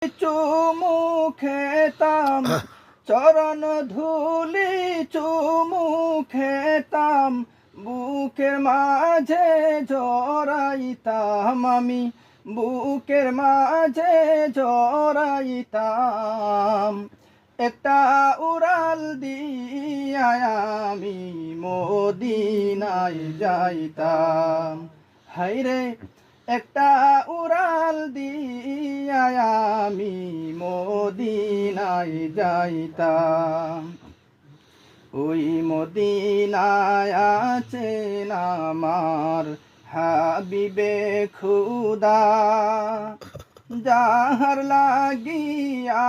চুমু খেতাম চরণ ধুলি চুমু খেতাম বুকের মাঝে জড়াইতাম আমি বুকের মাঝে জড়াইতাম একটা উড়াল দিয়া আমি মদিনায় যাইতাম হায়রে একটা উড়াল দিয়া আমি মদিনায় যাইতাম ওই মদিনায় আছেন আমার হাবিবে খুদা যাহার লাগি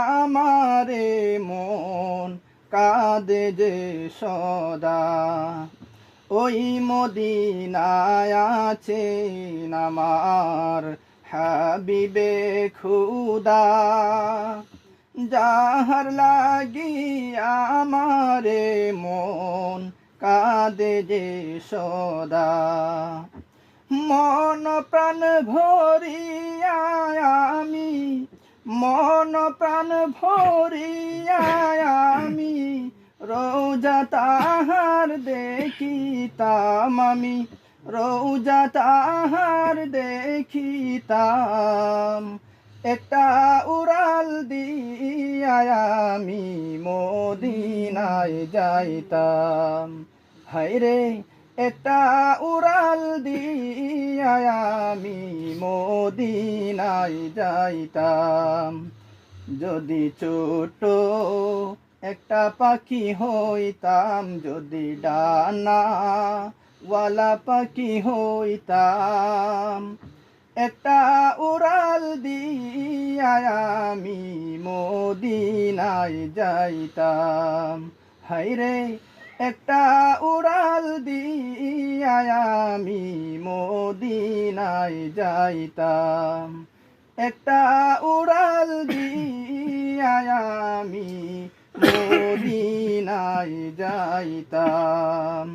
আমারে মন কাঁদে যে সদা ওই মদিনায় আছেন আমার হাবিবে খুদা যাহার লাগি আমারে মন কাঁদে যে সদা মন প্রাণ ভরিয়া আমি মন প্রাণ ভরিয়া আমি রোজা তাহার দেখিতাম আমি রোজা তাহার দেখিতাম একটা উড়াল দিয়া আমি মদিনায় যাইতাম হায়রে একটা উড়াল দিয়া আমি মদিনায় যাইতাম যদি ছোট একটা পাখি হইতাম যদি ডানা ওয়ালা পাখি হইতাম একটা উড়াল দিয়া আমি মদিনায় যাইতাম হায়রে একটা উড়াল দিয়া আমি মদিনায় যাইতাম একটা উড়াল দিয়া আমি মদিনায় যাইতাম।